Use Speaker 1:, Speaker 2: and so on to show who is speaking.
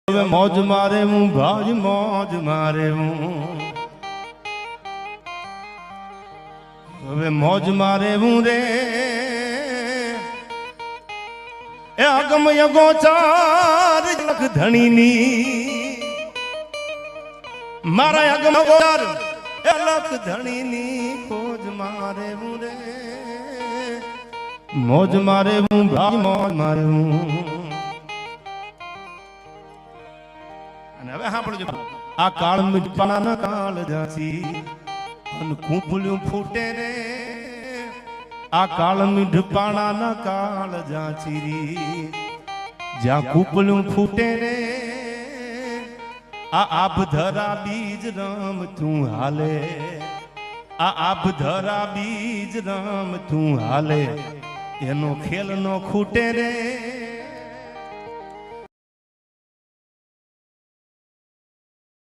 Speaker 1: હવે મોજ મારે હું ભાજ મોજ મારે હું હવે મોજ મારે હું રે એ અગમ યગો ચાર લખ ધણીની મારા અગમ ચાર એ લખ ધણીની મોજ મારે હું રે મોજ મારે હું ભાજ મોજ મારે હું હવે સાંભળજો આ કાળ મીઠપાના કાળ જાસી અન કૂપલ્યું ફૂટે રે આ કાળ મીઠપાના કાળ જાચી જ્યાં કૂપલ્યું ફૂટે રે આ આભ ધરા બીજ રામ તું હાલે આ આભ ધરા બીજ રામ તું હાલે એનો ખેલ નો ખૂટે રે